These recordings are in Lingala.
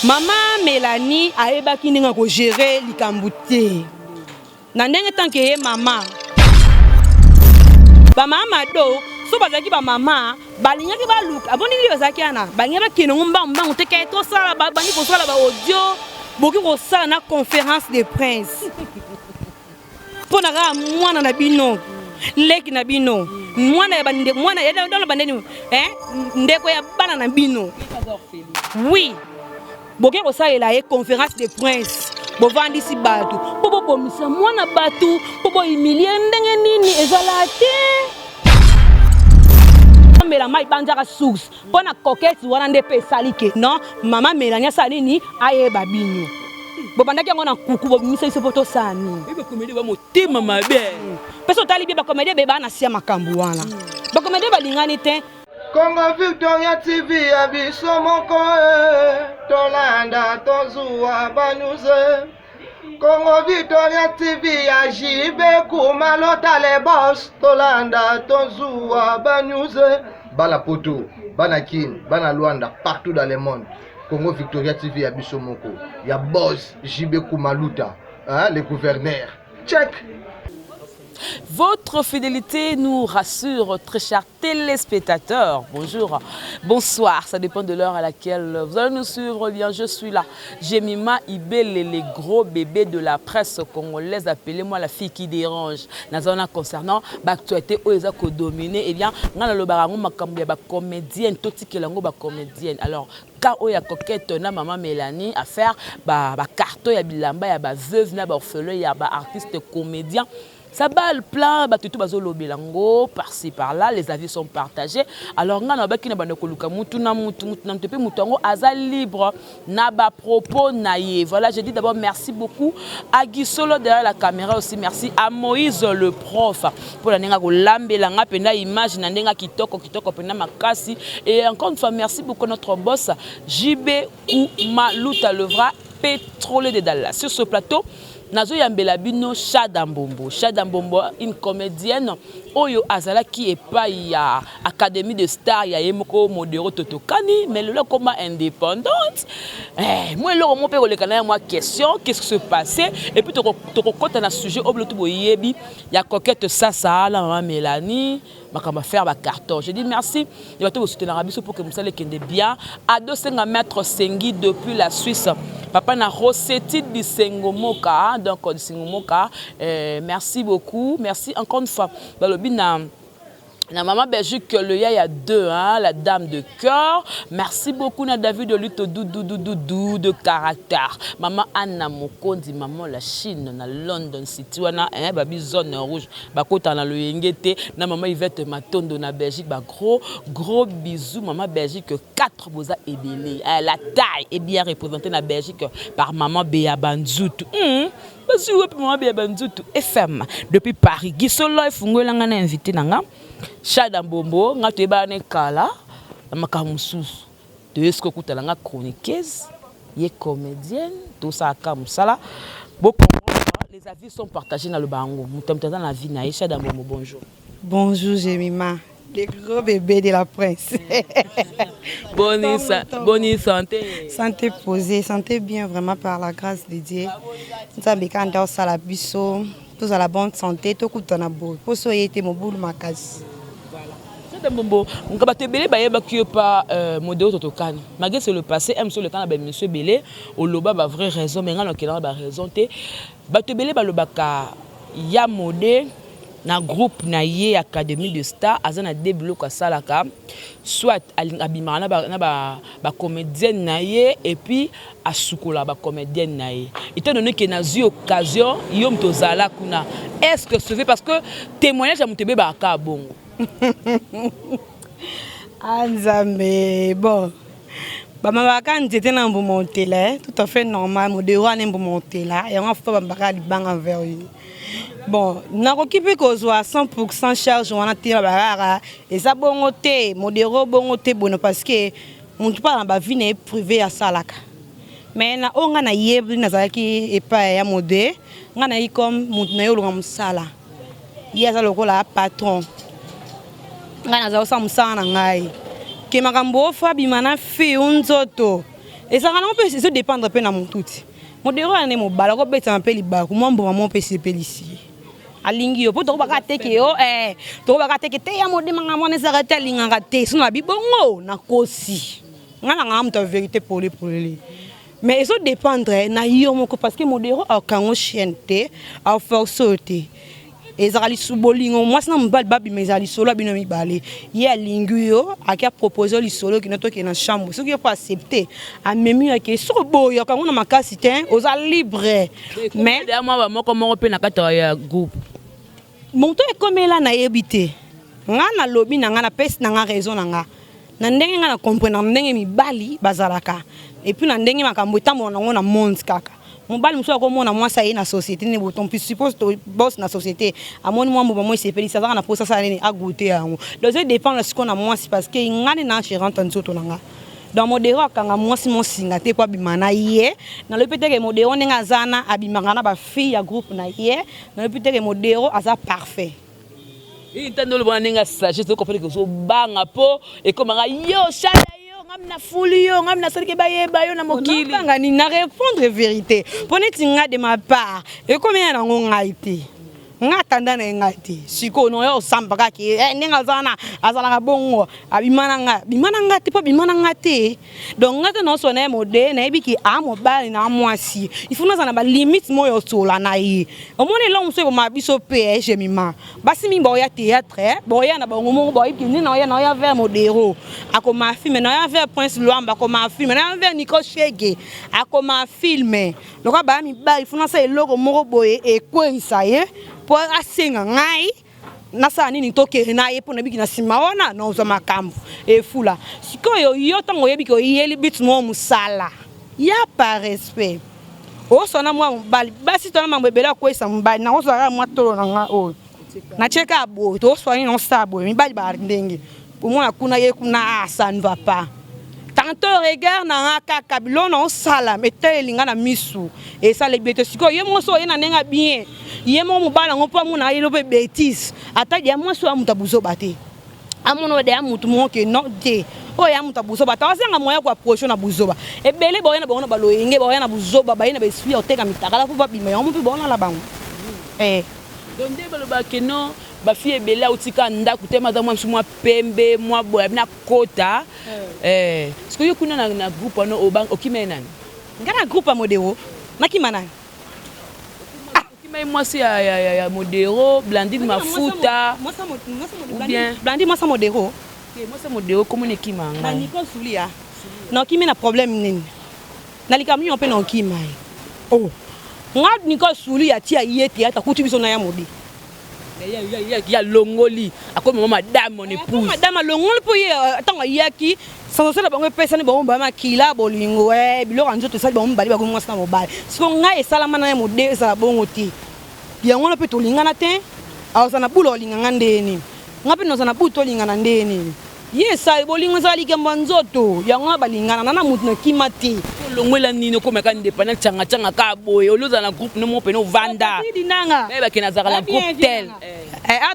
Maman Mélanie ayebaki ndenge ko gérer likambo te. Na ndenge tant que maman. Ba mama do so bazaki ba mama balingaki ba look aboni li bazaki ana bangeba kinongo mbambango te kay to sala bangi ko sala ba audio boki ko sala na conférence de prince. Pona ga mwana na bino leki na bino mwana ya bande mwana ya dans bande ndeko ya bana na bino. Oui. Boki ko sala la conférence de prince. Bovandi si batu bobo bomisa mwana batu bobo humilier ndenge nini ezala te mela mai banjaka source pona coquette wana ndepe salike non mama Mélanie salini ayeba bino bobandaki yango na kuku bomisa iso poto sani ebe comédie ba motema mabe peso tali bi ba comédie be ba na sia makambu wana ba comédie balingani te. Congo Victoria TV abiso moko tolanda tozuwa banyuze Congo Victoria TV ajibe kumalota le boss tolanda tozuwa banyuze bala poto bana kin bana Luanda partout dans le monde. Congo Victoria TV abiso moko ya boss jibe kumaluta le gouverneur check. Votre fidélité nous rassure, très chers téléspectateurs. Bonjour, bonsoir, ça dépend de l'heure à laquelle vous allez nous suivre. Bien, je suis là. Jemima Ibele, les gros bébés de la presse congolaise. Appelez-moi la fille qui dérange. Nazana concernant l'actualité où ils ont dominé. Eh bien, on a le barango makambi ba comédienne, toti kelango ba comédienne. Alors, car il y a coquette na maman Mélanie à faire ba carton ya bilamba ya ba veuve na ba orphelin ya ba artiste comédien. Ça bat le plan, tout bazolo belango, par-ci par-là, les avis sont partagés. Alors, on a bakina banokoluka mutu na tepe mutango aza libre na ba propos naïe. Voilà, je dis d'abord merci beaucoup à Guy Solo derrière la caméra aussi. Merci à Moïse le prof pour la nenga ko lambelanga pena image na nenga kitoko pena makasi. Et encore une fois merci beaucoup à notre boss JB Maluta Levra pétrolier de Dallas. Sur ce plateau Nazo Yambela Bino Chadambombo. Chadambombo, une comédienne. Oyo Azala qui est pas ya Académie de Stars, ya Yemoko Modero Totokani, mais le comme indépendante. Moi, le mon père, le canal, moi, question, qu'est-ce qui se passait? Et puis, tu comptes un sujet, au bloc yebi, ya coquette ça, la maman Mélanie, ma faire ma carton. J'ai dit merci. Il va te soutenir à pour que vous savez qu'il est bien. À 200 mètres Sengi depuis la Suisse. Papa n'a Rossetti du Sengomoka, donc du Sengomoka. Merci beaucoup. Merci encore une fois. La maman Belgique, le y a deux, hein, la dame de cœur. Merci beaucoup, na David de lutte de caractère. Maman Anna Mokondi, maman la Chine, na London City, wana, babi zone rouge, bakota na le yengete, na maman Yvette Matondo na Belgique, gros bisous, maman Belgique, 4 boza ebélé. La taille est bien représentée na Belgique par maman Béa Banzoutou. FM depuis Paris. Gisolo et Fungola ngana invité nanga. Chadambombo ngatu ebane kala makamusus. De esko kutala nga chroniqueuse, ye comédienne, tout ça kamusala. Beaucoup les avis sont partagés dans le bango. Mutamtana la vie na Chadambombo bonjour. Bonjour Jemima. Les gros bébés de la presse. Bonne santé. Santé posée, santé bien vraiment par la grâce de Dieu. Nous avons quand on a la biso, tous à la bonne santé, tout le temps beau. Pour ça, il était mon boulot ma case. Bon, on va te belé ba qui pas modèle totokani. Malgré c'est le passé, aime sur le temps ben monsieur Belé, au loba ba vraie raison, mais on a ba raison te. Ba te belé ba le baka ya modèle na groupe na ye Académie de Stars azana débloqué salaka soit abimana ba comédienne na ye et puis asukola ba comédienne na ye étant donné que na zi occasion yom tozala kuna est-ce que c'est parce que témoignage à mutebe ba ka bongo Anzambe bon Bama quand j'étais dans mon monter là tout à fait normal mon devoir n'est pas monter là et on fait bamba li bang envers lui. Bon, na occupé ko zo 100% charge wana tira barara et ça bongoté modéro bongoté bon parce que mon pas dans ba vie n'est privé à salaka. Mais na onga na yebi na zaki et pas ya modé, ngana yi comme mon na yo longa musala. Yeza lokola patron. Ngana za osa musana ngai. Ke makambo fa bimana fi unzoto. Et ça peut dépendre un peu dans mon tout. Modéro ane mo bala ko beta un peu liba ko mo maman peut se ici. Alingi yo po to baka teke yo to baka teke te ya modi manga mona zarata linga te sino abi bongo na kosi. Ngana ngam ta vérité pour les. Mais ça dépendre na yo moko parce que modéro a kango chienté a forceauté. Ezali subolingo moi na mbal babi mezali solo bino mi balé ya linguyo akia proposer li solo ki noto ki na chambre ce qui pas accepté a memi ke so boyo kango na makasi ten oza libre mais moi comment pe na kata ya groupe monto e comme là na yebité nga na lobby na nga na pes na nga raison na nga na ndenge nga na comprendre ndenge mi bali bazalaka et puis na ndenge makambo tambo na ngo na monde kaka mon bal muso ko mona moi ça y na société ne boton puis suppose to boss na société a mon moi moi c'est feli ça na posa ça ne a goûter yango donc ça dépend de ce qu'on a moi c'est parce que ngani na gérante nzoto nanga dans modéro kanga moi si mon singa te kwa bimana yé na le peut-être que modéro nenga zana abimanga na ba fille ya groupe na yé na le peut-être que modéro aza parfait intendo le bona nenga sagesse ko fele ko so banga po et comme yo chala ngamna fulio ngamna sarike bayeba yo na mokili ngani na répondre vérité pone tinga de ma part et combien na ngonga ite nga tanda na ngati siko no yo samba ki ninga zana azala ka bongo abimana nga te po bimana nga te donc ngata no sona mode na ebiki amo bali na mwasi il faut na ba limite mo yo sola na yi omone lo mso ko mabiso pe jemima basi mi bo ya théâtre bo ya na bongo mo bo ibi ni na ya vers modéro akoma filme na ya vers Prince Luamba akoma filme na ya vers Nico Chege akoma filme donc ba mi ba il faut na sa eloko mo boye e ko isaye pour asenga ngai nasa nini toke na yepo na biki na simaona na uza makambu e fula sikoyo yo tango yebiki oyeli bitu mo musala ya par respect o sona mwa mbali basi tona mambebela ko isa mbali na osara mwa tolo na nga o na cheka bo to so ni non sabo mi bali ba ndenge pour moi kuna ye kuna ça ne va pas tantôt regard na kaka bilona osala metele linga na misu et ça les bêtes siko ye mo so ye na nenga bien ye mo mobala ngopa mo na yelo pe bêtise ata dia mo so amutabuzo bate amono de amutu mo ke non de o ya mutabuzo bata wasanga moya kwa approche na buzoba ebele boya na bono baloyenge boya na buzoba ba ina be suya oteka mitakala ko ba bima yo mo pe bona la bango donc de baloba ke non ba fille bela utika ndaku te madame mwa pembe mwa boya na kota ce que yo kuna na groupe no obang okimenani ngana groupe modéro nakimana okimai mwasi ya modéro Blandine mafuta ou bien Blandine mwasa modéro mwasa modéro comment ekimanga na Nico Sulia na okimena problème nini nalikamyo pe na okimai oh nga Nico Sulia tia yete ata kuti biso na ya modi ya longoli akomi madame mon épouse madame longoli po ye tanga yaki sans ça bango pesa ni bango ba makila bolingo biloko nzoto sali bango bali bango mwasa na mobile siko nga esalama na mode za bongo ti yango na pe to lingana te awasa na bulo lingana ndeni nga pe no za na buto lingana ndeni yesa bolingo za likemba nzoto yango balingana na mutu na kimati longwela nino ko meka ndepana changa ka boye oloza na groupe no mo pe no vanda dinanga ba kena za la groupe tel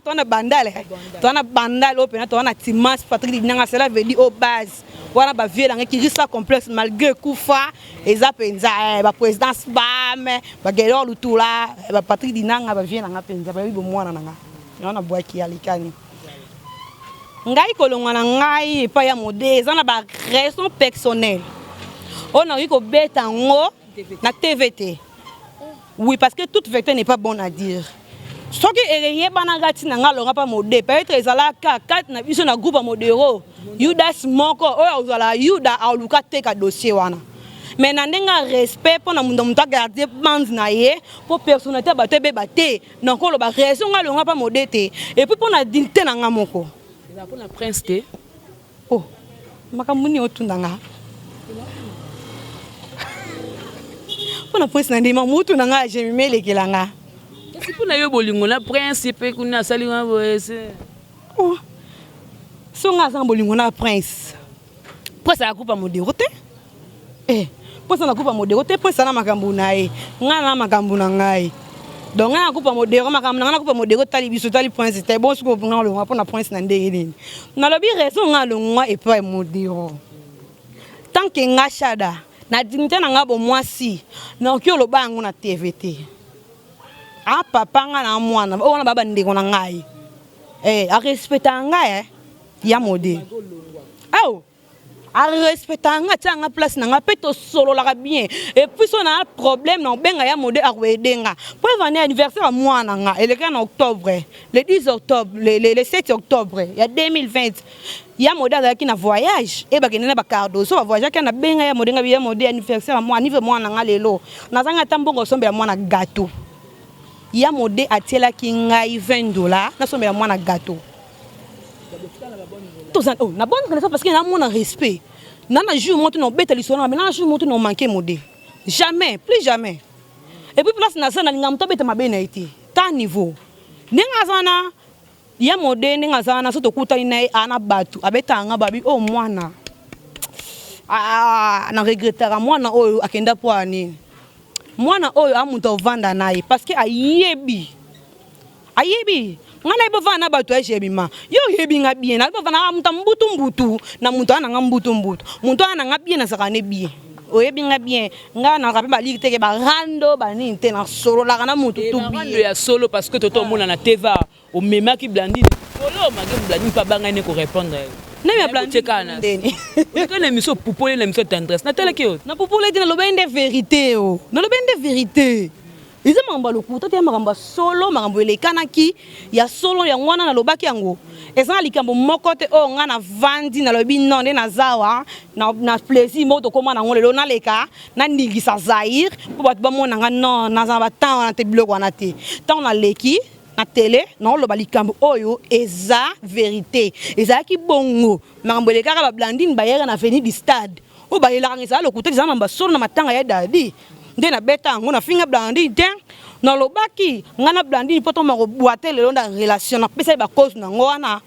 tona bandale opena tona Timas Patrick dinanga cela veut dire au base wana ba viela ngi risa complexe malgré kufa eza penza ba présidence bam ba gelo lutula ba Patrick dinanga ba viela nga penza ba bibo mwana nanga yona boaki alikani ngai kolongwa na ngai pa ya mode eza na ba raison personnelle on a eu ko beta ngo na TVT oui parce que toute vérité n'est pas bonne à dire ce que ereye bana gati na ngalo ngapa mode peut-être ezala ka kat na biso na groupe modéro Yudas moko o ozala Yuda aluka teka dossier wana mais na ndenga respect pour na mundo muta garder bande na ye pour personnalité batebe baté donc lo ba raison ngalo ngapa mode te et puis pour na dignité na ngamoko pour la prince te oh makamuni otundanga pour la prince na ndima mutu na nga jemimele kelanga si pour na yo bolingo na prince pe kuna sali nga boese oh so nga sa bolingo na prince prince a coupa modéro te prince na coupa modéro te prince na makambu na ye nga na makambu na ngai donc nga coupa modéro makambu na coupa modéro tali biso tali prince te bon siko nga lo nga pour na prince na ndenge nini na lobi raison nga lo nga et pas modéro tant que nga shada na dignité na nga bo mwasi na ki oloba yango na TVT a papa nga na mwana o na baba ndeko na ngai a respecta ngai ya mode aw a respecta nga tanga place na nga peto solo la bien et puis on a un problème na benga ya mode a wedenga pour venir anniversaire à mwana nga et le 15 octobre le 10 octobre le 7 octobre ya 2020 ya mode azaki na voyage e bakene na bakardo so voyage kana benga ya mode nga ya mode anniversaire à moi niveau mwana nga lelo nazanga tambongo sombe ya mwana gâteau ya mode atiela ki ngai $20 na sombe ya mwana gâteau oh na bonne connaissance parce que na mon respect nana jour monte no beta lisona mais nana jour monte no manquer mode jamais plus jamais et puis place na sana linga mto beta mabena iti ta niveau ninga zana ya mode ninga zana so to kuta ina ana batu abeta nga babi oh mwana na regrettera mwana oyo akenda po ani mwana oyo amuntu vanda naye parce que ayebi ngana ibo vana batu eshebima yo yebinga bien na vana muta mbutu na muntu ana ngambutu muntu ana ngabien na sakane bien oyebinga bien ngana kape ba likiteke ba rando ba ninte na solo la kana muntu tu bien rando ya solo parce que toto mona na teva o mema ki blandine solo mage blandine pa banga ne ko répondre na ya blandine kana ndeni kana miso poupoler na miso tendresse na tele ki na poupoler dina lo bende vérité o na lo bende vérité Iza mamba lokuta te mamba solo mamba elekanaki ya solo ya ngwana na lobaki yango eza likambo moko te o ngana vandi na lobi nonde na zawa na plaisir moto koma na ngolelo na leka na ningisa Zaire po bat ba mona nga non na za batanga na te biloko wana te tant na leki na télé na loba likambo oyo eza vérité eza ki bongo mamba lekaka ba blandine bayera na venir du stade o bayela ngisa lokuta eza mamba solo na matanga ya dadi ndena beta ngona finga blandi den na lobaki ngana blandi poto mako boite le londa relation na pesa ba cause na ngona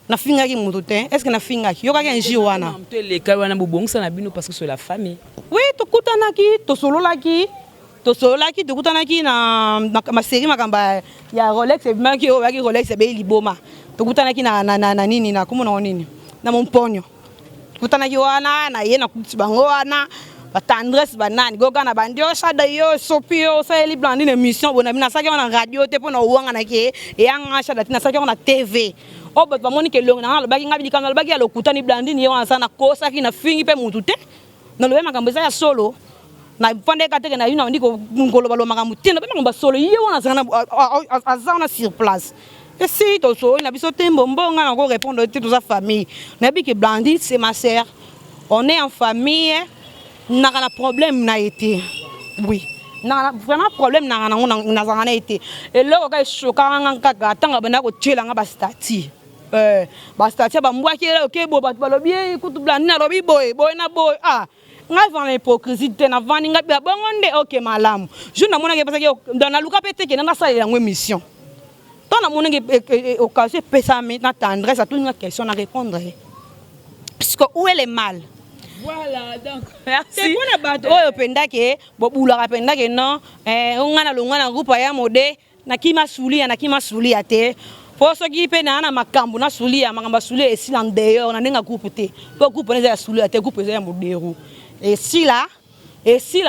na finga ki mutu te est-ce que na finga ki yoka ki nji wana mte le ka wana bobongisa na bino parce que c'est la famille oui to kutanaki to sololaki to kutanaki na ma série makamba ya Rolex maki o baki Rolex be liboma to kutanaki na nini na kumo nini na monponyo kutanaki wana na ye na kutibango wana tendresse banani goga na bandio shada yo sopio sa eli blandine émission bona mina saki na radio te pona wanga na ke yanga shada tina saki na TV o ba moni ke longa na lobaki ngabi kanga lobaki ya lokuta ni blandine yo wana sana kosa ki na fingi pe mutu te na lobe makambo ya solo na pande ka te na yuna ndiko ngolo balo makambo te na be makambo solo yo wana sana azana sur place et si to so na biso tembo mbonga na ko répondre toute sa famille na bi ke blandine c'est ma sœur on est en famille n'a pas de problème n'a été oui n'a vraiment problème n'a été et là on a choquant kaka tanga bana ko tshela nga ba stati ba mbwa ki OK bo ba lobi écoute blandine na lobi boy na boy ah nga vana hypocrisie te na vani nga ba bongonde OK malamu je na mona ke parce que dans la luka pete ke na sala yango émission tant na mona ke occasion pesa na tendresse à toute une question à répondre parce que où est le mal. Voilà, donc merci. C'est quoi la bateau? Oh, pendake, bobula pendake non. On a longana groupe ya mode na kima suli ate. Pour ceux qui pena na makambu na suli ya makamba suli et si en dehors na nenga groupe te. Pour groupe na ya suli ate groupe ya modero. Et si là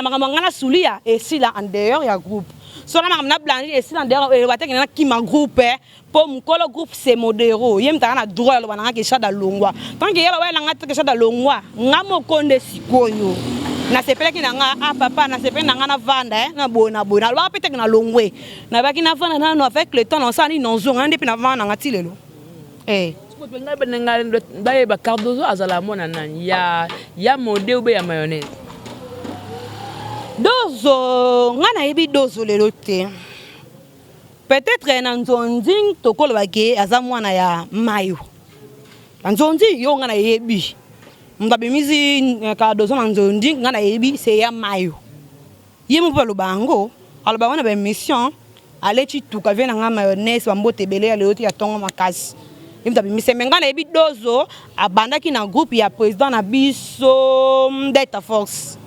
makamba ngana suli ya et si là en dehors ya groupe. So na makamba na blanchi et si en dehors e wate na kima groupe pour mukolo groupe c'est modero yem ta na droit lo bananga ke shada longwa tant que yela wela ngata ke shada longwa ngamo konde sikoyo na sepele ki nga a papa na sepele nga na vanda na bona lo pete na longwe na baki na vanda na no avec le temps on sa ni non zo ngande pe na vanda ngati lelo ba ba cardozo azala mona nani ya mode ou ya mayonnaise dozo ngana yebi dozo lelo te. Peut-être na nzonzi tokolo bake aza mwana ya mayo. Nzonzi yo ngana yebi. Mbabe mizi ka dozo na nzonzi ngana yebi c'est ya mayo. Yemu pa lobango, aloba wana ba mission, alechi tuka vena nga mayonnaise bambote belé ya leoti ya tongo makasi. Mbabe mise ngana yebi dozo abandaki na groupe ya président na biso Delta Force.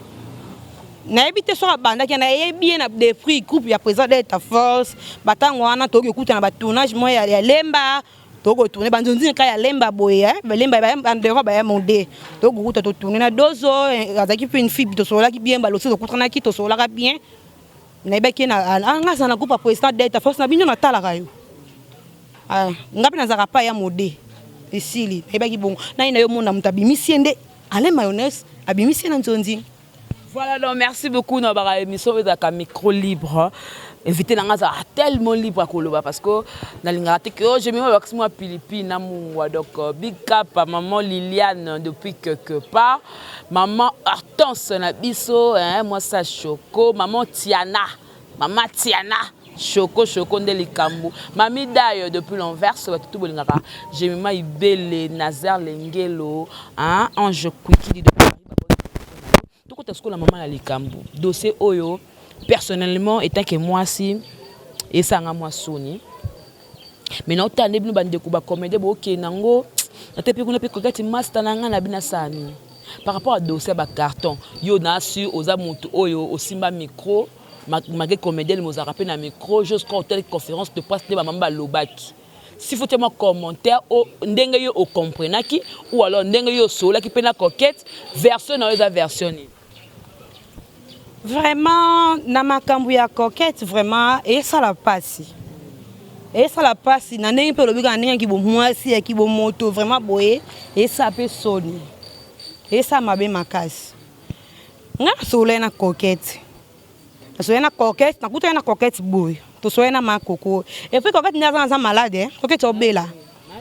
Na ebite so banda ki na yebi na des prix groupe ya président d'État force batango wana to ki kuta na ba tournage moya ya lemba toko tourner banzonzi ka ya lemba boye lemba ba ndero ba ya monde toko to tourner na dozo azaki pe une fille to sola ki bien balosi to kutrana ki to sola ka bien na ibaki na anga sana coupa président d'être force na binyo na tala kayo ngapi na zaka pa ya mode isili ibaki bon na ina yo mona mutabimisi ende ale mayonnaise abimisi na nzonzi. Voilà, donc merci beaucoup dans la émission de micro libre. Invité dans la tellement libre à Koloba parce que dans l'ingénieur que j'ai mis avec moi Philippine donc big up à maman Liliane depuis quelque part, maman Hortense Nabiso, moi ça Choco, maman Tiana Choco de Likambo, Mami Dayo depuis l'envers tout bolingaka, j'ai mis ma Ibele Nazer Lengelo, Ange Kwiki de tout est-ce que la maman a Likambo dossier oyo personnellement étant que moi si et ça nga moi soni mais non tande bino bande ko ba comédie bo ke nango ate pe kuna pe ko gati master na nga na bina sani par rapport à dossier ba carton yo na su oza mutu oyo osimba micro magé comédien le moza rappel na micro jusqu'à hôtel conférence de presse de ba mamba lobaki si faut tellement commentaire o ndenge yo o comprenaki ou alors ndenge yo sola ki pe na coquette version na eza version ni. Vraiment, na makambu ya coquette, vraiment, et ça la passe. Et ça la passe, na n'est pas le biga n'est qui bon moi si qui bon moto vraiment boé et ça peut sonner. Et ça m'a bien ma casse. Nga solé na coquette. Solé na coquette, na kuta na coquette boy. To solé na makoko. Et puis coquette n'a pas malade hein. Coquette obéla.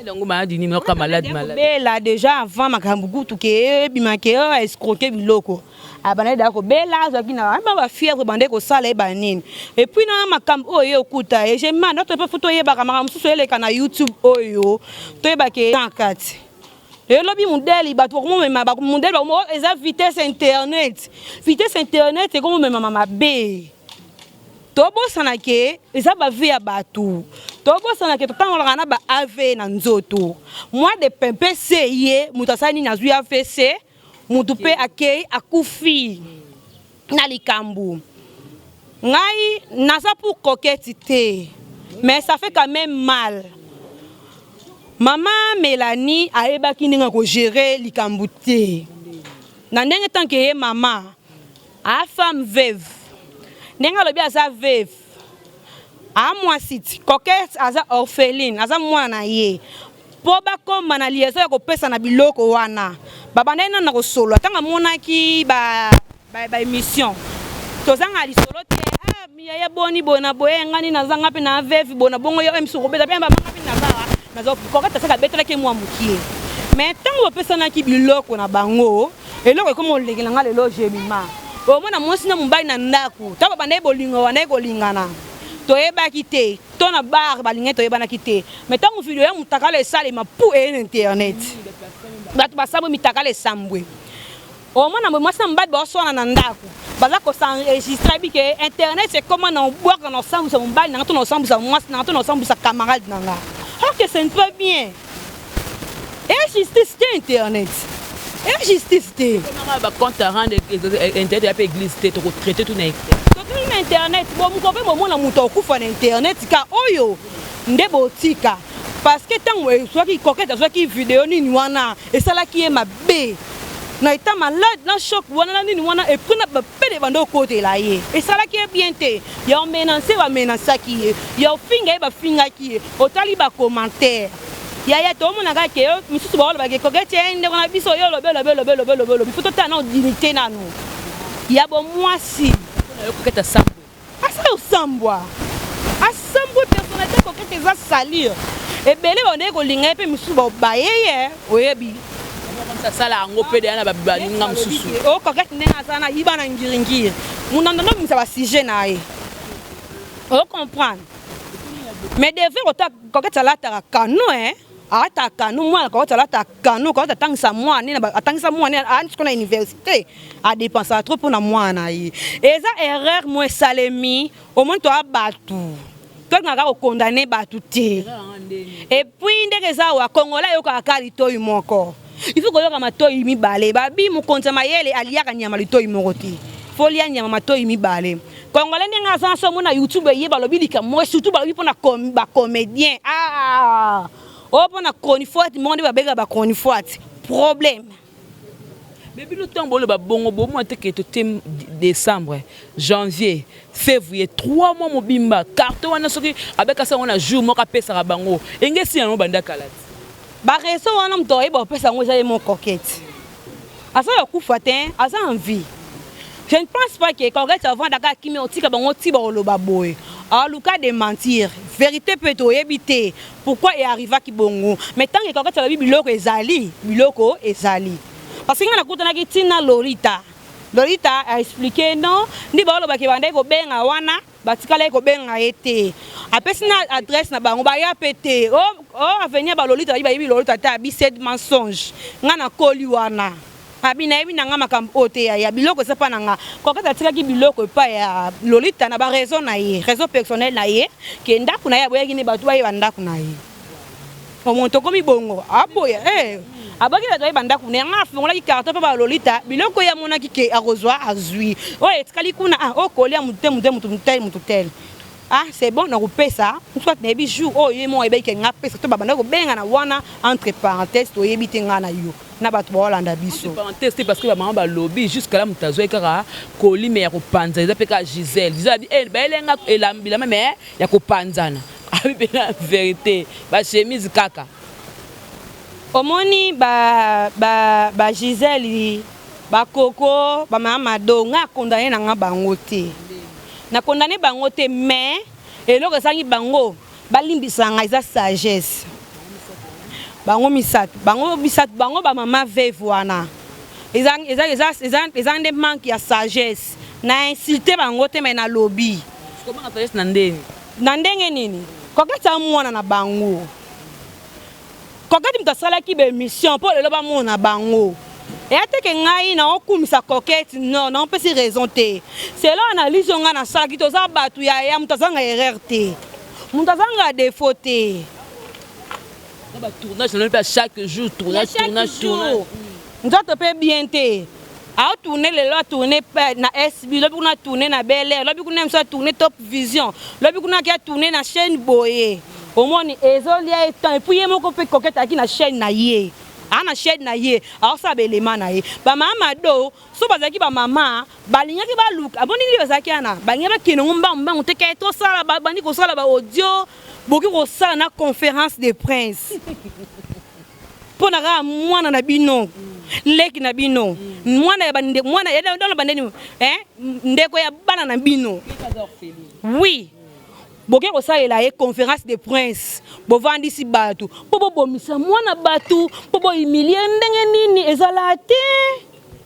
Donc malade ni mais malade. Bella déjà avant makambu tout que bimake escroquer biloko. Abana dako bela zaki na ba fièvre bande ko sala e banini et puis na makambo oyo okuta et j'ai man notre photo yeba kamara mususu eleka na YouTube oyo to yeba ke tankati et lobi mundeli ba to ko mema ba mundeli ba mo eza vitesse internet et ko mema mama be to bosana ke eza ba via batu to bosana ke to tangola na ba AV na nzoto moi de pempe seye mutasani na zui AVC mutu pe akei akufi na Likambo ngai nasa pour coquette mais ça fait quand même mal. Maman Mélanie a ebaki ninga ko gérer Likambo te na ndenge tant que maman a femme veuve nenga lobi aza veuve a moi site coquette aza orpheline aza mwana ye po bakoma na liaison ya kopesa na biloko wana babanda na ko solo tanga monaki ba émission tozanga li solo te miya ya boni bona boye ngani nazanga pe na vevi bona bongo yo emsu ko beta pe ba manga pe nazara nazo kokata saka betela ke mwa mukie mais tango pesa na ki biloko na bango eloko komo lekela ngale lo jemima o mona mwasi na mumbai na ndaku tango banda bolingo wana ekolingana toyeba kité to na bar balinga toyeba na kité mais tango video ya mutakala esale ma pour internet batu basabo mitakala esambwe o mona mwasi na mbadi ba sona na ndaku baza ko s'enregistrer bike internet c'est comment on boire quand on sambu sa mbadi na to na sambu sa mwasi na to na sambu sa camarade nanga que ce n'est pas bien et justice internet et justice comment ba compte rendre internet ya pe église te to traiter tout na internet bon mkope mo na muto okufa na internet ka oyo ndebo tika parce que tango soki coquette soki vidéo nini wana esala ki e mabe na eta malade na choc wana nini wana et puis na ba pele bando côté la ye esala ki e bien te ya menacer ba menacer ki ya finga e ba finga ki otali ba commentaire ya to mona ka ke misusu ba ba ke coquette ende na biso yo lo bifuto ta na dignité nanu ya bo mwasi coquette sambo asa osambwa asambwa personnalité coquette eza salir ebele bone ko linga pe misusu ba bayeye oyebi ça sala ngo pe de na ba balinga misusu o coquette nena sana yiba na ngiringiri munanda no misa ba sujet na ye o comprendre mais devait coquette la ta kanu ata kanu mwana ko tala ta kanu ko tangisa mwana na atangisa mwana ani ko na université a dépenser trop pour na mwana yi eza erreur mo salemi au moins to abatu to ngaka ko condamner batu te et puis ndeke za wa congolais yo ka kali to moko il faut ko yo ka matoyi mibale babi mu konza mayele aliaka nyama litoyi moko te folia nyama matoyi mibale congolais ndenga za so mo na YouTube ye balobi lika mo surtout balobi pona ba comédien Oh, pour la chronifoite, mon Dieu, ba chronifoite. Problème. Mais le temps bon le bongo bon moi que tu décembre, janvier, février, 3 mois mo bimba carton wana soki avec ça on a jour mo ka pesa bango. Engesi no banda kalati. Ba reso wana mtoye ba pesa ngo za mon coquette. Asa yo kufatin, asa envie. Je ne pense pas que quand tu vas dans qui me otika bango ti ba lo baboy. Alors le cas de mentir, vérité peut éviter. Pourquoi est arrivé qui bongo? Mais tant que quand tu vas biloko ezali, biloko ezali. Parce que on a contana ki tina Lolita. Lolita a expliqué non, ni ba lo ba ki bande ko benga wana, batikala ko benga ete. Après sina adresse na bango ba ya pété. Oh avenir ba Lolita ba yibi Lolita ta bi cette mensonge. Ngana koli wana. Abina yebi nanga makambo ote ya biloko sepa nanga. Ko ka tika ki biloko pa ya Lolita na ba raison na ye, raison personnelle na ye, ke ndaku na ya boya ni batu ba ye ndaku na ye. O monto komi bongo. Aboya abaki la doye banda kuna nga fongola ki carton pa ba Lolita biloko ya mona ki ke arozwa azui o etkali kuna o kolia mutel c'est bon na kopesa soit na bi jour o yemo ebe ke nga pesa to banda ko benga na wana entre parenthèses to yebite nga na yo na bato ba Holanda biso parenthèse c'est parce que ba maman ba lobby jusqu'à là mutazo ekara koli me ya kopanza eza peka Gisèle Gisèle ba elenga elambila mais ya kopanzana abi la vérité ba chemise kaka. Omoni ba Gisèle ba Coco ba mama do nga condamné na nga bango te. Na condamné bango te mais eloko sangi bango balimbisa nga eza sagesse. Bango misatu bango ba mama veuve wana. Eza des manque ya sagesse. Na insulter bango te mais na lobby. Comment on sagesse na ndenge? Na ndenge nini? Kokata mwana na bango. Quand tu me sala ki be mission pour le ba mona bango et ate ke ngai na okumisa coquette non peut si raison te c'est là analyse nga na sala ki to za batu ya mutazanga erreur te mutazanga défaut te na ba tournage na pas chaque jour tournage ndoto pe bien te a tourner le lot tourner na SB lobi kuna tourner na Bel Air lobi kuna msa tourner Top Vision lobi kuna ki tourner na chaîne Boye. Au moins, ezolia etant et puis yemo ko pe coquette aki na chaîne na ye. Ana chaîne na ye. Alors ça be élément na ye. Ba mama do, so bazaki ba mama, balinya ki ba look. Aboni li bazaki ana. Balinya ba kino mba muteke to sala ba bani ko sala ba audio, boki ko sala na conférence de prince. Pona ga mwana na bino. Leki na bino. Mwana ya bande mwana ya dans bande ni ndeko ya bana na bino. Oui. Boke ko sa ela e conférence de prince bo vandi si batu bo bomisa mwana batu bo humilier ndenge nini ezala te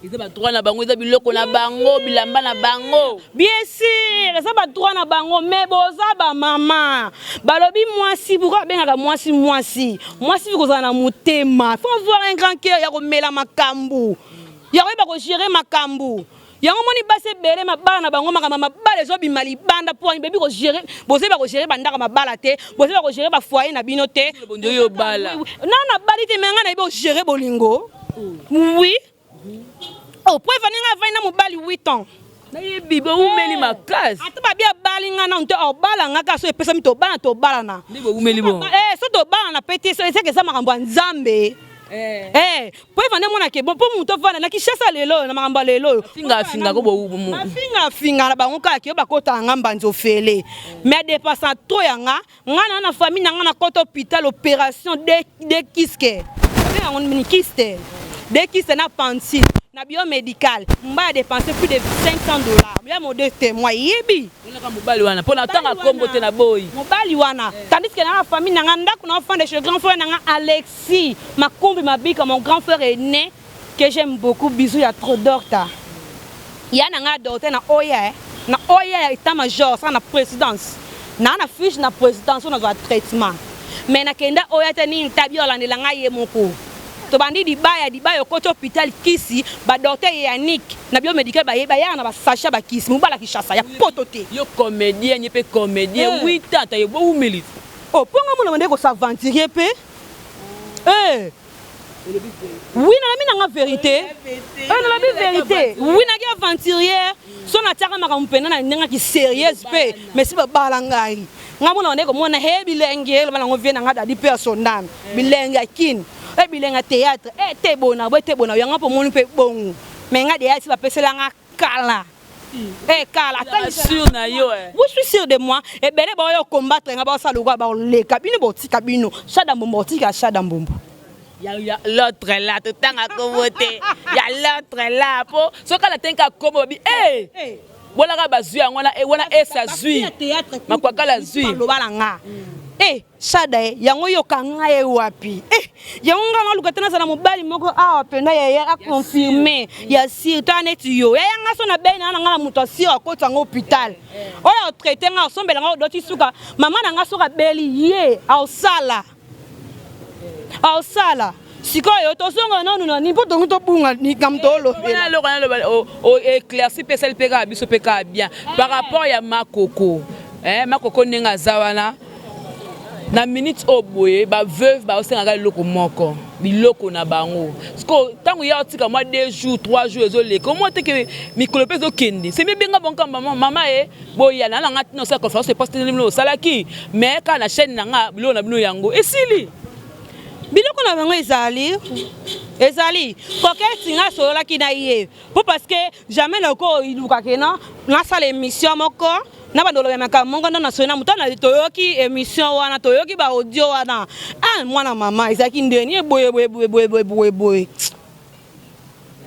eza ba droit na bango eza biloko na bango bilamba na bango bien sûr eza ba droit na bango mais boza ba mama balobi mwasi pourquoi bengaka mwasi ko za na motema faut avoir un grand cœur ya ko mela makambu ya ko ba ko gérer makambu. Yango moni base bere mabala na bango makama mabala zo bimali banda po bebi ko gérer boze ba ko gérer bandaka mabala te boze ba ko gérer ba foyer na bino te bondo yo bala na bali te menga na ibo gérer bolingo oui oh preuve nga vaina mobali 8 ans na yebi bo umeli makasi ata bia bali nga na nto obala nga ka so epesa mito bana to bala na ni bo umeli bo so to bala na pete so ese ke za makambo nzambe po evande mona ke bon po muto vana na kishasa lelo na makamba lelo finga ko bo finga na bango ka ke ba kota ngamba nzo fele mais dépassant to yanga ngana na famille ngana na kota hôpital opération de kiske on mini kiste de kiste na pension na biomédical mba dépenser plus de $500 bien mon deux témoins yebi on mobali wana pour natanga kombo te na boy mobali wana tandis que na famille nanga ndako na enfant de chez grand frère nanga Alexis makombi mabika mon grand frère aîné que j'aime beaucoup bisous ya trop d'orta ya nanga dorte na oya état major ça na présidence na fiche na présidence on a traitement mais na kenda oya tani tabi olandela nga ye moko to bandi di baya ko hôpital kisi ba docteur Yannick na biomédical ba ya na ba sacha ba kisi mubala kishasa ya potote yo comédien ni pe comédien 8 ans ta yo bo umeli oh ponga mona mande ko s'aventurer pe oui na nga vérité na la vérité oui na ki aventurier so na tiaka makambo pena na ndenga ki sérieuse pe mais si ba balangai ngamona oneko mona he bilenge bana ngovie na ngada di personnel bilenge kin e bilenge théâtre e te bona yanga po moni pe bongo mais ngade ya si ba pesela nga kala kala sûr na yo vous suis sûr de moi et ben ba yo combattre nga ba sala ko ba le kabino botika bino chada mbombo tika chada mbombo ya l'autre là tout temps à côté ya l'autre là po soka la tenka komo bi voilà ka bazui ngona wana esa zui makwaka la zui lobala nga chada yango yokanga ye wapi yango nga luka tena sana mobali moko awa penda ya confirmer ya sirta net yo ya nga so na be na nga muto asio akota nga hôpital oya traiter nga osombela nga doti suka mama na nga soka beli ye ausala sikoyo tosonga nanu na nimpoto nguto bunga ni kamtolo o éclairci pesel peka biso peka bien par rapport ya makoko makoko nenga zawana na minute oboye ba veuve ba osenga loko moko biloko na bango sko tangu ya otika moi 2 jours 3 jours ezole comment te que mikolo peso kende c'est mi benga bon mama boya na ngati no sa conférence de poste nimlo salaki mais kana chaîne na nga bilo na bino yango esili biloko na bango ezali koketi nga solola ki na ye po parce que jamais loko iluka kena na sala émission moko na bandolo ya makambo na sona mutana toyoki émission wana toyoki ba audio wana mwana mama ezaki ndeni boye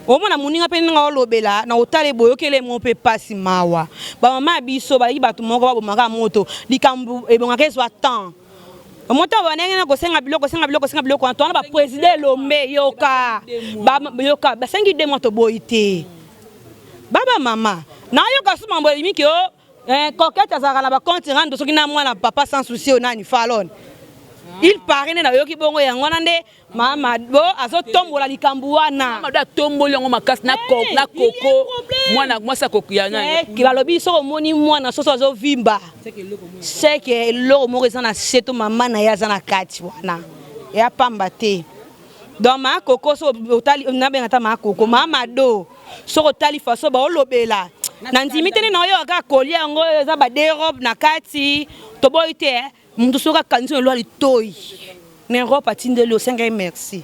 omona muninga pe nga olobela na otale boyokele mo pe pasi mawa ba mama biso ba ibatu moko ba bomaka moto likambu ebonga kezwa temps Omoto banenge na kosenga biloko Antoine ba président Lombe yoka basengi de moto boité baba mama na yoka suma mboli miki coquette azaka na ba compte rando soki na mwana papa sans souci onani falon il parraine na yoki bongo yango nande mama bo azotombola likambu wana mama da tomboli yango makasi na koko mwana mwasa koko yana ki balobi so moni mwana soso azovimba c'est que lo mo resana seto mama na yaza na kati wana ya pamba te donc ma koko so otali na benga ta ma koko mama do so otali faso ba olobela na ntimitene na yo aka kolia yango eza ba derobe na kati to boite mutu soka kanzo lo ali toy ne ropa tindeli o senga merci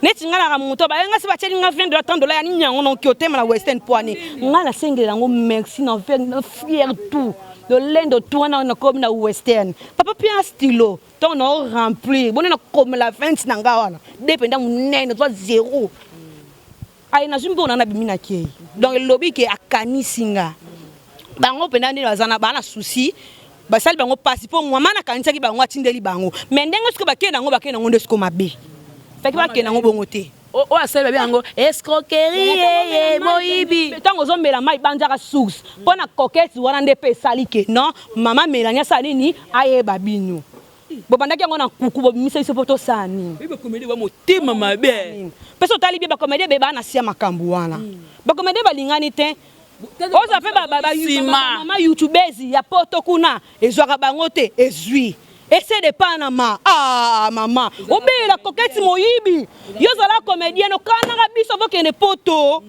neti ngala ka mutu ba nga se ba teli nga $20 $30 ya nyango no ki otema na Western Poani ngala sengela ngo merci na fier tout de l'endo tout na comme na Western papa pia stylo ton no remplir bonne na comme la 20 na ngawana dépendant munene toi 0 ay na jumbo na bimina ki donc le lobby ke akanisinga bango penda ndi bazana bana souci basali bango pasi po mama na kanisa ki bango atindeli bango mais ndenge siko bakena ngo ndesko mabe faki bakena ngo bongo te o asali babe yango escroquerie moyibi tango zombela mai banjaka source pona coquette wana nde pe salike non mama melania salini ayeba bino bobandaki yango na kuku bobimisa biso poto sani bibe comédie ba motema mabe peso tali biba comédie beba na sia makambu wana ba comédie balingani te oza pe mama youtubers ya poto kuna ezwaka bango te ezwi essaie de panama mama obela coquette moyibi yozala comédienne okananga biso vokene poto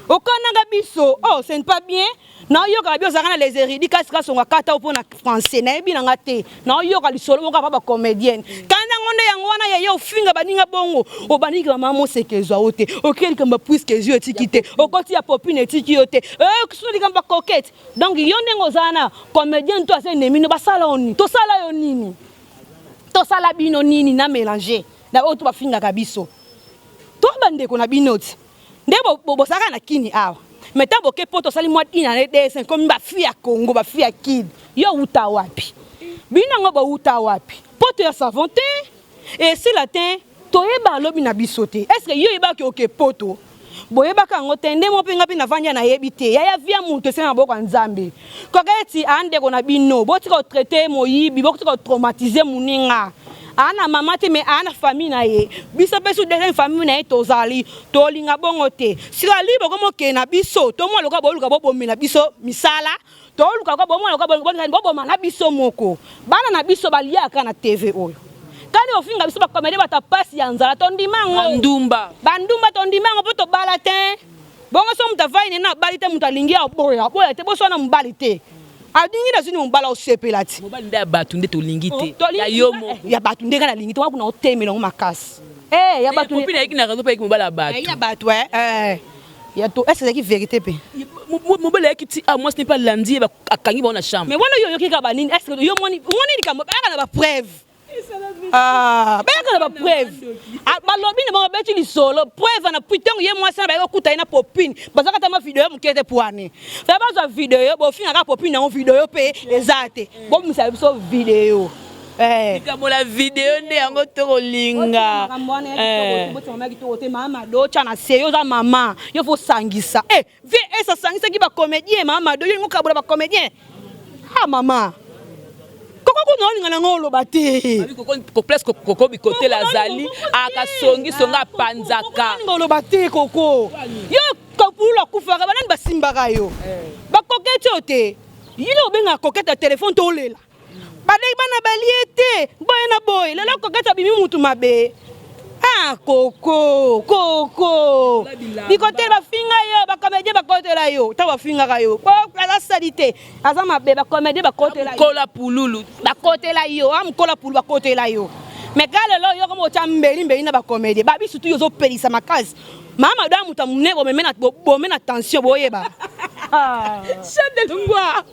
okananga biso ce n'est pas bien na yoka bio zakana les érudits kasika songa kata opona français na ebi nanga te na yoka lisolo moka ba comédienne kana ngonde yango wana ya yo finga baninga bongo obaniki mama mosekezwa ote okeli kamba puisque Jésus etikite okoti ya popine etiki yote kusuli kamba coquette donc yonde ngozana comédienne to ase nemino basala oni to sala yo nini to sala bino nini na mélanger na oto ba finga kabiso to bande ko na binoti ndebo bosaka na kini awa meta boke poto sali moi ina ne dessin comme ba fia Congo ba fia kid yo uta wapi binango ba uta wapi poto ya savonté et si latin to yeba lobi na bisote est-ce que yo yeba ki oke poto boyeba ka ngotende mo pinga pina vanya na yebite ya via muntu sena boko nzambe koketi ande ko na bino boti ko traiter moyibi boti ko traumatiser muninga ana mama te me ana famille na ye biso pesu deuxième famille na ye tozali tolinga bongo te sika libo komo ke na biso to mo loka bomela biso misala to luka ko bomo loka bomo na biso moko bana na biso baliaka na TV oyo kani ofinga biso ba comédie bata pasi ya nzala to ndimango bandumba to ndimango poto balate bongo so mutavaine na balite mutalingia boya te boso na mbalite adingi na zuni mbala osepela ti mobali nda batunde to lingite ya yomo ya batunde kana lingite wa kuna otemela ngo makasi ya batunde copine yaki na raison pa yaki mobala batu ya batu ya to est-ce que vérité pe mobali yaki ti moi ce n'est pas lundi ba akangi ba na chambre mais wana yo kika ba nini est-ce que yo moni likambo ba na ba preuve ba preuve balobi ne ba beti lisolo preuve na putain ye moi ça ba okuta ina popine bazaka ta ma vidéo mukete poane fa ba za vidéo bo finga ka popine na vidéo pe ezate bo misa biso vidéo kamo la vidéo nde yango to linga mama do chana seyo za mama yo fo sangisa vie esa sangisa ki ba comédien mama do yo ngokabula ba comédien mama koko nolinga na ngolo bate ko place koko bikote la zali akasongi songa panzaka ngolo bate koko yo kapula kufaka banani basimbaka yo bakoketi ote yilo benga koketa telefone to lela badai bana baliete boy na boy lelo koketa bimi mutu mabe koko bikote bafinga yo bakomédie bakotela yo ta bafinga yo po ala salite aza mabe bakomédie bakotela yo kola pululu bakotela yo kola pulu bakotela yo mais kalelo yo comme mbeli na bakomédie babi surtout yo zo pelisa makasi mama do muta mune bo mena tension boyeba chef de lungwa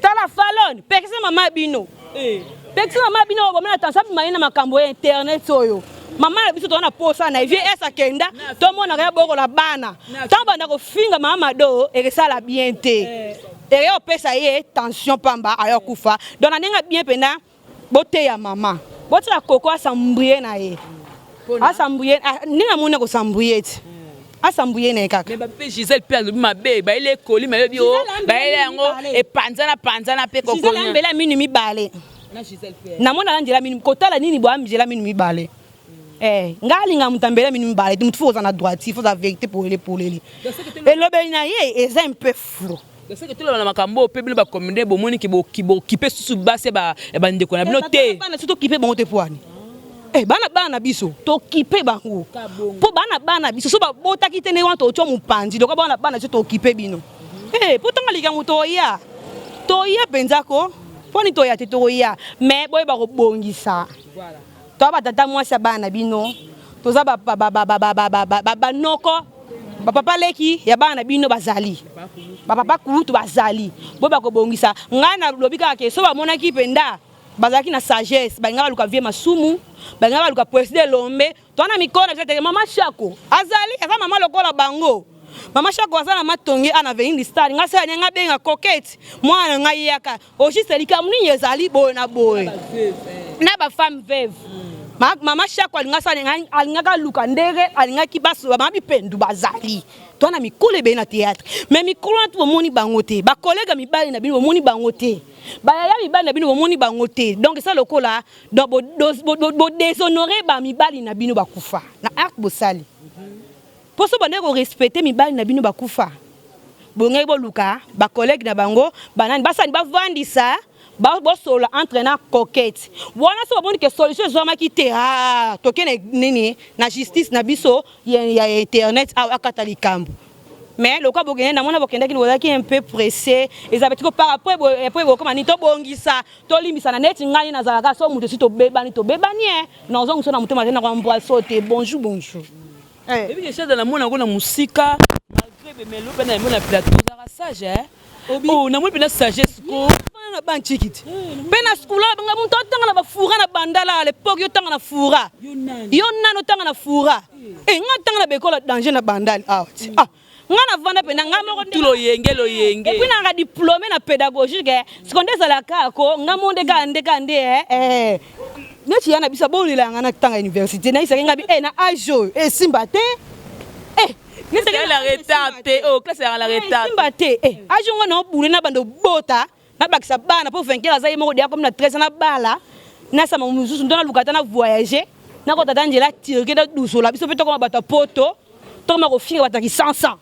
tala falon pekse mama bino pekse mama bino bo mena tension mayina makambo ya internet oyo mama na biso to na posa na vie esa kenda to mona ka boko la bana tamba na ko finga mama do ekesala bien te yo pesa ye tension pamba ayo kufa dona nenga bien pena bote ya mama bote la koko asambrie na ye asambrie ninga mona ko sambrie ti asambuye na kaka mais ba pe Gisèle pe mabe ba ile koli ma yo ba ile yango e panzana pe koko Gisèle mbela minu mi bale na Gisèle pe na mona njela minu kotala nini bo amjela minu mi bale ngali nga mutambela minu mi bale mutu faut na droite il faut la vérité pour les et le bena ye est un peu flou c'est que tout le makambo pe bino ba commander bo moni ki pe susu base ba ndeko na bino te bana surtout ki pe bon te poani bana biso to kipe bango po bana biso so ba botaki tene wan to cho mupanzi donc bana so to kipe bino potanga likango to ya penzako poni to ya te to ya mais boy ba ko bongisa voilà to ba tata mwasi bana bino to za ba noko ba papa leki ya bana bino bazali ba papa kulutu bazali boy ba ko bongisa ngana lobika ke so ba monaki penda bazaki na sagesse balinga baluka vie masumu balinga baluka président lombe tona mikona tete mama Shako azali eza mama lokola bango mama Shako azana matongi ana veindi star ngasa nyanga benga coquette mwana ngai yaka ojiselika muni ezali boy na ba femme veuve mama Shako alinga ka luka ndere alinga ki baso ba bipendu bazali tona mikole be na théâtre mais mikolo tu moni bangote ba collègue mibali na bino moni bangote ba ya mibali na bino moni bangote donc ça lokola donc bo déshonorer ba mibali na bino bakufa na art bosali poso bande ko respecter mibali na bino bakufa bongai bo luka ba collègue na bango banani basani ba vandisa ba sola entraîneur coquette wana so boni que solution zoma ki te tokene nini na justice na biso ya internet akata likambo mais le quoi bokene na mona bokenda ki wozaki un peu pressé ezabeti ko par après comme ni to bongisa to limbisa na neti ngani na zalaka so muto si to bebani na zongo so na muto matena kwa mbwa sote bonjour et puis je na mona ngona musika malgré bemelo pe na mona plateau za sage na mona pe sagesse ko na banchikiti pena skula banga muntu tanga na bafura na bandala à l'époque yo tanga na fura yo nano tanga na fura nga tanga na bekola danger na bandali nga na vanda pena nga moko tulo yenge et puis na diplômé na pédagogique secondaire za la kako nga monde ka ndekande neti yana bisa bolila nga na tanga université na isa nga bi na ajo simba te c'est la retardé classe la retardé simba te ajo nga no bule na bando bota na bakisa bana pour vaincre za yemo dia comme na 13 na bala na sama mususu ndona lukata na voyager na ko tata njela tirke da dusola biso peto ko bata poto to ma ko finga bata ki 500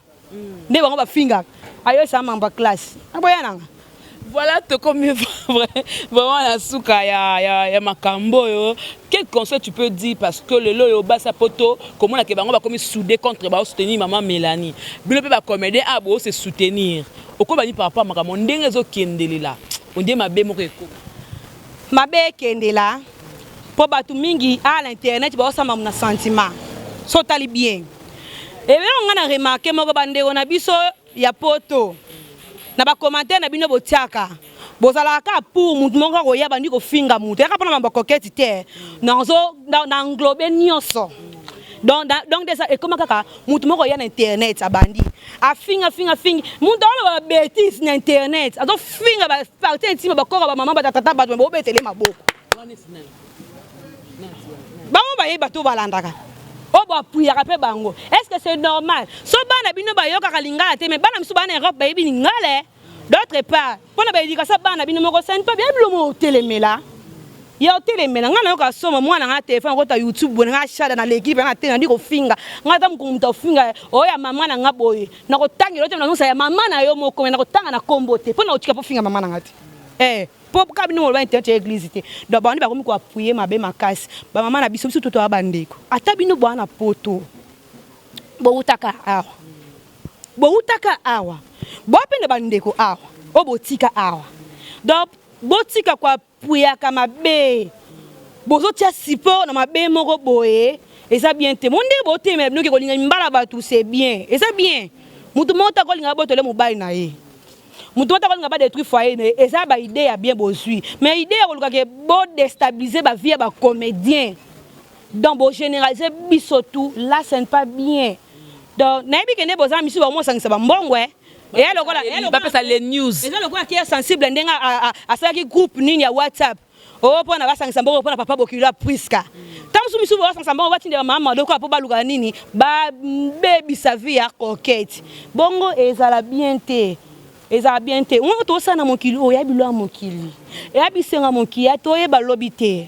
nde bango ba finga ayo sa mamba classe aboyana voilà to comme vraiment la souka ya makambo yo quel conseil tu peux dire parce que le loyo basa poto comment na ke bango ba comme soudé contre ba soutenir maman Mélanie bino pe ba comédien bo se soutenir okobani par rapport makambo ndenge zo kendelela on dit mabe moko eko mabe kendela po batu mingi à l'internet ba osama na sentiment so tali bien et bien on a remarqué moko bandeko na biso ya poto na ba commentaire na bino botiaka bozalaka pour mutu moko ko ya bandi ko finga mutu yaka pona ba koketi te nanzo na englober nyonso donc ça et comment kaka mutu moko ya na internet abandi a finga mutu ba bêtise na internet azo finga ba partie intime ba koko ba maman ba tata ba bo betele maboko bango ba yeba to balandaka o ba puyaka pe bango est-ce que c'est normal so bana bino ba yoka kalingala te mais bana misu bana Europe ba yebi ngale d'autre part pona ba yidika sa bana bino moko sen pa bien blomo telemela ya telemela ngana yoka soma mwana nga téléphone ko ta YouTube bona nga shada na l'équipe na tena ndiko finga ngata mkumta finga o ya mama na nga boye na ko tangelo te na nusa ya mama na yo moko na ko tanga na kombo te pona utika po finga mama na ngati po kabino mo ba internet église te do ba ni ba komi ko appuyer mabe makasi ba mama na biso biso toto abandeko ata bino bwana poto bo utaka awa bo pende bandeko awa o botika awa donc botika kwa puya kama mabe bozo tia sipo na mabe moko boye eza bien te monde bote me bino ke kolinga mbala batu c'est bien eza bien mutu mota kolinga botole mobile na ye mutu mota kolinga ba détruire foyer ne eza ba idée ya bien bozui mais idée ko luka ke bo déstabiliser ba vie ba comédien donc bo généraliser biso tout là c'est pas bien donc nayebi kende boza misu ba mo sangisa ba mbongwe et elle va passer les news et ça le quoi qui est sensible ndenga à ça qui groupe nini ya WhatsApp oh pona ba sangisa mbongo pona papa bokila priska tamsu misu ba sangisa mbongo batinde mama doko apo baluka nini ba baby sa vie ya coquette bongo ezala bien te on to sana mokili o ya bilo mokili ya bisenga mokili to yeba lobité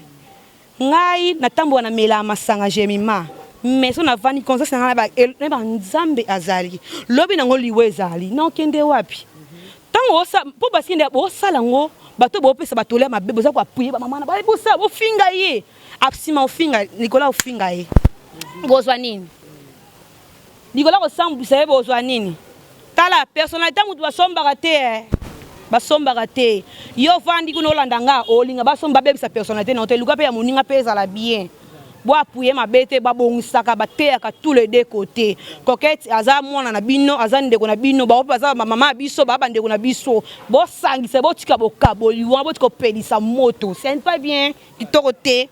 ngai natambo na mela masanga jemima mais on a vani comme ça na ba nzambe azali lobi nango liwe ezali na okende wapi tango osa po basinde osala ngo bato bo pesa batole mabe boza ko appuyer ba mama na ba bosa bo finga ye absima ofinga Nicolas ofinga ye bozwa nini Nicolas ko sambu sabe bozwa nini tala personnalité mutu basombaka te yo vandi kuno landanga olinga basomba bebisa personnalité na te luka pe ya moninga pe ezala bien bo appuyer mabete babongisaka bateyaka tous les deux côtés coquette aza mwana na bino aza ndeko na bino ba opa mama biso ba bandeko na biso bo sangisa bo tika bokaboliwa bo tika pelisa moto c'est pas bien kitoko te.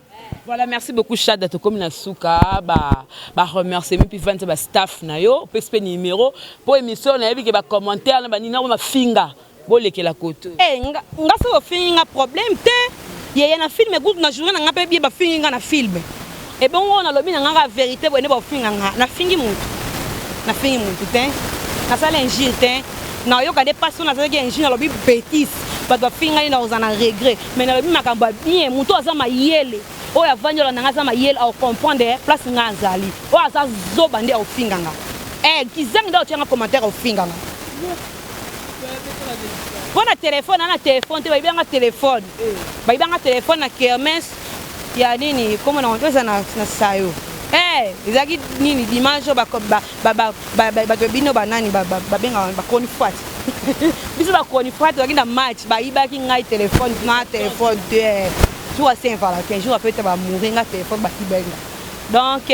Voilà, merci beaucoup Chad to comme na suka ba remercier puis vendre ba staff na yo pespe numéro pour émission na yebi ke ba commentaire na ba nina ba finga bo lekela koto nga so finga problème te yeye na film groupe na journée na ngape bi ba finga na film et bon on a lobi na nga vérité bo ne ba finga nga na fingi mutu te na sala injure te na yo ka des passions na sala injure na lobi bêtise ba ba finga ina ozana regret mais na lobi makambo bien mutu azama yele o ya vanyola na ngazama yele au comprendre place ngazali o aza zoba ndi au finganga kizangi ndo tianga commentaire au finganga bona téléphone te baibanga téléphone na kermesse ya nini comment on peut ça na sayo ezaki nini dimanche ba bino banani ba benga ba konifat biso ba konifat wakinda match ba ibaki ngai téléphone na téléphone jour à Saint-Valentin, jour après tu vas mourir na téléphone baki benga. Donc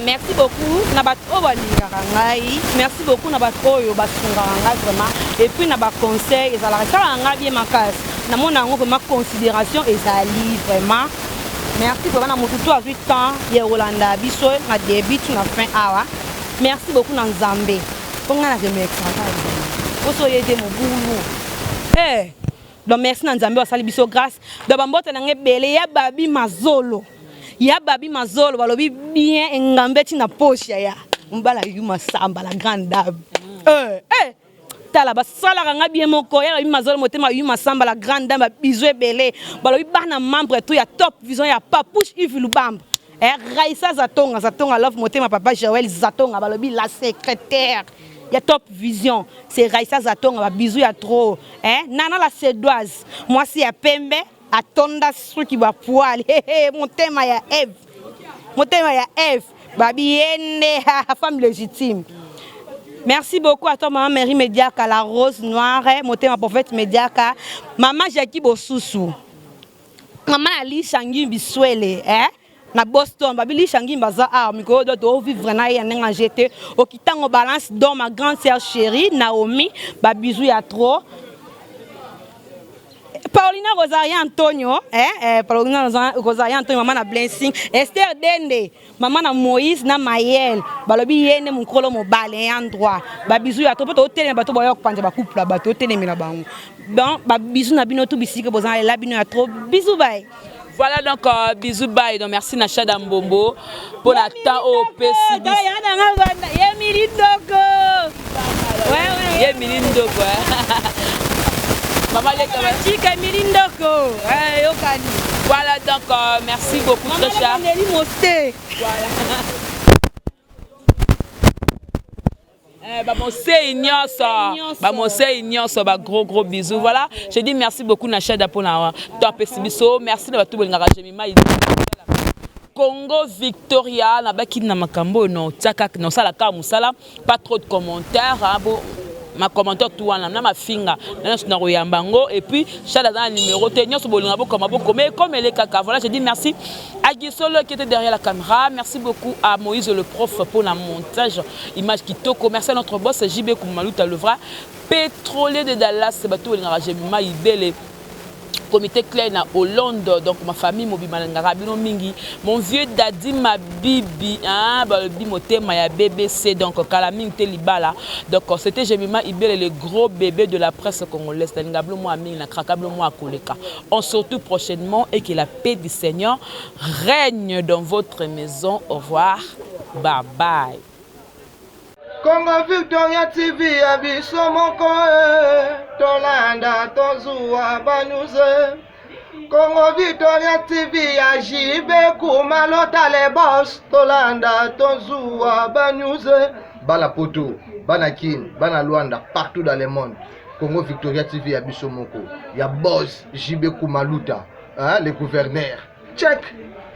merci beaucoup na ba obalinga ngai, merci beaucoup na ba oyo basunga ngai vraiment et puis na ba conseil ezala kala nga bien makasi. Na mona ngo vraiment considération ezali vraiment. Merci vraiment na mututu a 8 ans ya Rolanda biso na début na fin awa. Merci beaucoup na Nzambe. Ponga na remercier ngai. Oso yede mo bulu. Donc merci na Nzambe wasali biso grâce do bambote na ngebele ya babi mazolo balobi bien engambeti na poche ya mbala yuma samba la grande dame tala basala nga bien moko ya yuma mazolo motema yuma samba la grande dame biso ebele balobi bana membre tout ya top vision ya Papouche Yves Lubamba Raissa Zatonga love motema papa Joël Zatonga balobi la secrétaire ya top vision c'est Raissa Zatonga ba bisou ya trop nana la sédoise moi si ya pembe atonda suki ba poil mon thème ya Eve babi ene femme légitime Merci beaucoup à toi, maman Mary Mediaka, la rose noire, ma prophète Mediaka, maman Jackie Bosusu, maman Ali Shangi Biswele, na Boston, babili Shangi Baza, miko do vivre na ya nenga jeté, au kitango balance dans ma grande sœur chérie, Naomi, babizou ya trop. Paulina Rosaria Antonio, Paulina Rosaria Antonio, maman na Blessing, Esther Dende, maman na Moïse na Mayel, balobi yene mukolo mobale endroit, ba bisou ya to poto tele bato boyo panja ba couple la bato tele mila bango. Donc ba bisou na bino tout bisika bozan la bino ya trop bisou bye. Voilà donc bisous bye. Donc merci Nacha Dambombo pour la temps au PCB. Yemili Ndoko. Ouais. Yemili Ndoko. Maman Chica Milindoko. Voilà donc merci beaucoup très cher. Voilà. Gros bisous. Voilà, je dis merci beaucoup Nacha Dapona. Merci de tout Congo Victoria na baki na makambo no tsaka no sala ka musala pas trop de commentaires ma commentaire tout wana na ma finga na royambango et puis chala dans numéro tenir sur bolinga comme elle est kaka. Voilà, je dis merci à Gisolo qui était derrière la caméra, merci beaucoup à Moïse le prof pour le montage image qui toko, merci à notre boss JB Koumalouta Levra pétrolier de Dallas bateau bolinga Jemima Ibele comité clair na Hollande, donc ma famille Mobimalangara mingi, mon vieux Dadi ma bibi bimotema ya BBC, donc Kalaming Telibala, donc c'était Jemima Ibele le gros bébé de la presse congolaise. On se retrouve prochainement et que la paix du Seigneur règne dans votre maison. Au revoir, bye bye. Congo Victoria TV abiso moko tolanda tozua banuze. Congo Victoria TV ajibe kumalota le boss tolanda tozua banuze. Bala poto, bana kin, bana Luanda partout dans le monde. Congo Victoria TV abiso moko. Ya boss JB Kumaluta, le gouverneur. Check.